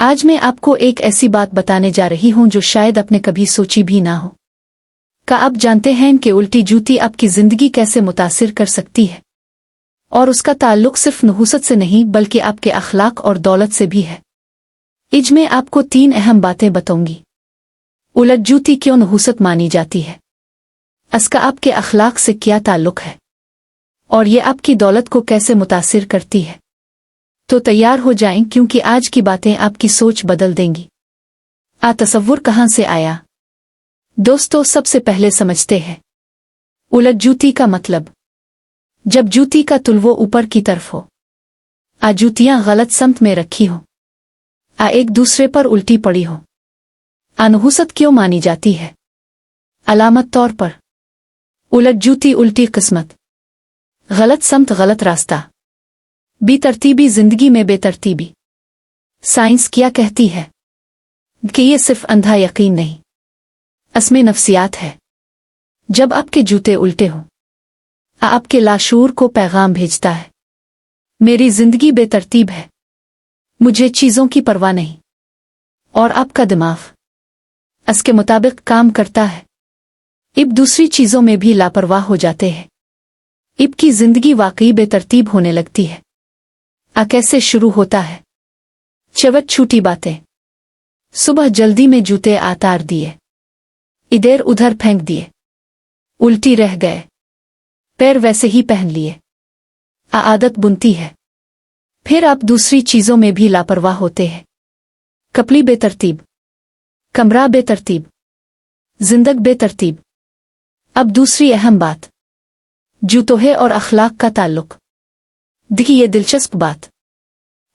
آج میں آپ کو ایک ایسی بات بتانے جا رہی ہوں جو شاید آپ نے کبھی سوچی بھی نہ ہو۔ کیا آپ جانتے ہیں کہ الٹی جوتی آپ کی زندگی کیسے متاثر کر سکتی ہے؟ اور اس کا تعلق صرف نحوست سے نہیں بلکہ آپ کے اخلاق اور دولت سے بھی ہے۔ آج میں آپ کو 3 اہم باتیں بتاؤں گی۔ الٹ جوتی کیوں نحوست مانی جاتی ہے؟ اس کا آپ کے اخلاق سے کیا تعلق ہے؟ اور یہ آپ کی دولت کو کیسے متاثر کرتی ہے؟ تو تیار ہو جائیں کیونکہ آج کی باتیں آپ کی سوچ بدل دیں گی۔ تصور کہاں سے آیا؟ دوستو، سب سے پہلے سمجھتے ہیں الٹ جوتی کا مطلب۔ جب جوتی کا تلوو اوپر کی طرف ہو، جوتیاں غلط سمت میں رکھی ہوں، ایک دوسرے پر الٹی پڑی ہو، نحوست کیوں مانی جاتی ہے؟ علامت طور پر الٹ جوتی، الٹی قسمت، غلط سمت، غلط راستہ، بے ترتیبی، زندگی میں بے ترتیبی۔ سائنس کیا کہتی ہے؟ کہ یہ صرف اندھا یقین نہیں، اس میں نفسیات ہے۔ جب آپ کے جوتے الٹے ہوں، آپ کے لاشعور کو پیغام بھیجتا ہے، میری زندگی بے ترتیب ہے، مجھے چیزوں کی پرواہ نہیں۔ اور آپ کا دماغ اس کے مطابق کام کرتا ہے۔ اب دوسری چیزوں میں بھی لاپرواہ ہو جاتے ہیں۔ اب کی زندگی واقعی بے ترتیب ہونے لگتی ہے۔ کیسے شروع ہوتا ہے؟ چھوٹی باتیں۔ صبح جلدی میں جوتے اتار دیے، ادھر ادھر پھینک دیے، الٹی رہ گئے، پیر ویسے ہی پہن لیے۔ عادت بنتی ہے۔ پھر آپ دوسری چیزوں میں بھی لاپرواہ ہوتے ہیں۔ کپڑے بے ترتیب، کمرہ بے ترتیب، زندگی بے ترتیب۔ اب دوسری اہم بات، جوتوں ہے اور اخلاق کا تعلق۔ دیکھیے یہ دلچسپ بات،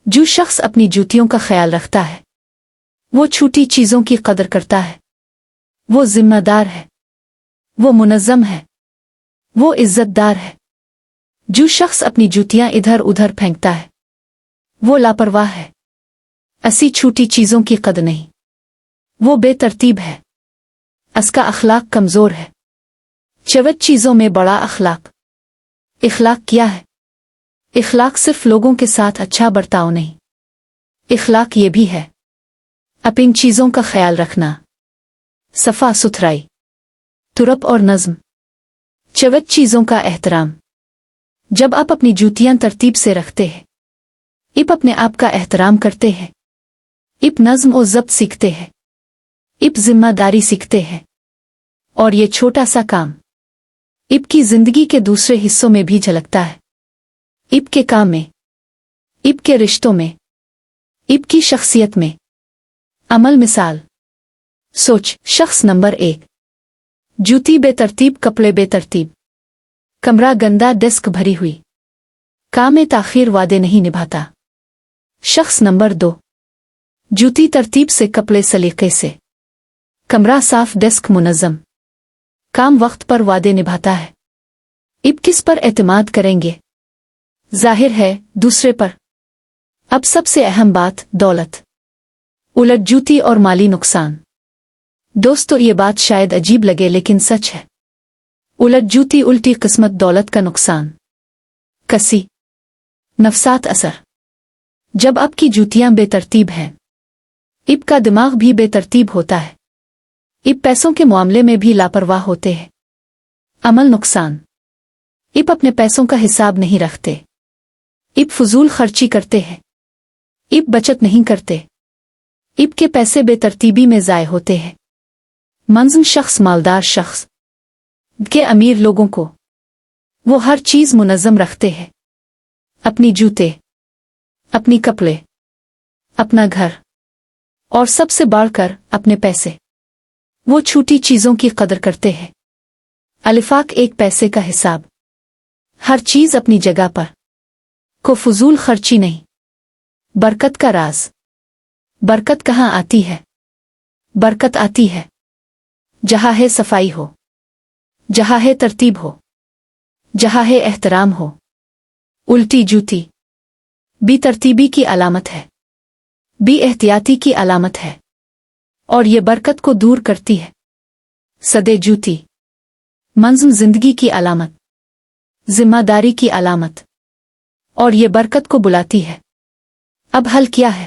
جو شخص اپنی جوتیوں کا خیال رکھتا ہے، وہ چھوٹی چیزوں کی قدر کرتا ہے، وہ ذمہ دار ہے، وہ منظم ہے، وہ عزت دار ہے۔ جو شخص اپنی جوتیاں ادھر ادھر پھینکتا ہے، وہ لاپرواہ ہے، ایسی چھوٹی چیزوں کی قدر نہیں، وہ بے ترتیب ہے، اس کا اخلاق کمزور ہے۔ چیزوں میں بڑا اخلاق۔ اخلاق کیا ہے؟ اخلاق صرف لوگوں کے ساتھ اچھا برتاؤ نہیں، اخلاق یہ بھی ہے اپنی چیزوں کا خیال رکھنا، صفا ستھرائی، ترتیب اور نظم، چیزوں کا احترام۔ جب آپ اپنی جوتیاں ترتیب سے رکھتے ہیں، آپ اپنے آپ کا احترام کرتے ہیں، آپ نظم و ضبط سیکھتے ہیں، آپ ذمہ داری سیکھتے ہیں، اور یہ چھوٹا سا کام آپ کی زندگی کے دوسرے حصوں میں بھی جھلکتا ہے، آپ کے کام میں، آپ کے رشتوں میں، آپ کی شخصیت میں۔ عمل مثال، سوچ۔ شخص نمبر 1، جوتی بے ترتیب، کپڑے بے ترتیب، کمرہ گندا، ڈیسک بھری ہوئی، کام میں تاخیر، وعدے نہیں نبھاتا۔ شخص نمبر 2، جوتی ترتیب سے، کپڑے سلیقے سے، کمرہ صاف، ڈیسک منظم، کام وقت پر، وعدے نبھاتا ہے۔ اب کس پر اعتماد کریں گے؟ ظاہر ہے دوسرے پر۔ اب سب سے اہم بات، دولت، الٹ جوتی اور مالی نقصان۔ دوستو، یہ بات شاید عجیب لگے لیکن سچ ہے۔ الٹ جوتی، الٹی قسمت، دولت کا نقصان۔ کسی نفسیات اثر۔ جب آپ کی جوتیاں بے ترتیب ہیں، آپ کا دماغ بھی بے ترتیب ہوتا ہے، آپ پیسوں کے معاملے میں بھی لاپرواہ ہوتے ہیں۔ عمل نقصان، آپ اپنے پیسوں کا حساب نہیں رکھتے، آپ فضول خرچی کرتے ہیں، آپ بچت نہیں کرتے، آپ کے پیسے بے ترتیبی میں ضائع ہوتے ہیں۔ منظم شخص، مالدار شخص کے امیر لوگوں کو، وہ ہر چیز منظم رکھتے ہیں، اپنی جوتے، اپنی کپڑے، اپنا گھر، اور سب سے بڑھ کر اپنے پیسے۔ وہ چھوٹی چیزوں کی قدر کرتے ہیں۔ الفاق، ایک پیسے کا حساب، ہر چیز اپنی جگہ پر، کو فضول خرچی نہیں۔ برکت کا راز۔ برکت کہاں آتی ہے؟ برکت آتی ہے جہاں ہے صفائی ہو، جہاں ہے ترتیب ہو، جہاں ہے احترام ہو۔ الٹی جوتی بے ترتیبی کی علامت ہے، بے احتیاطی کی علامت ہے، اور یہ برکت کو دور کرتی ہے۔ سدے جوتی منظم زندگی کی علامت، ذمہ داری کی علامت، اور یہ برکت کو بلاتی ہے۔ اب حل کیا ہے؟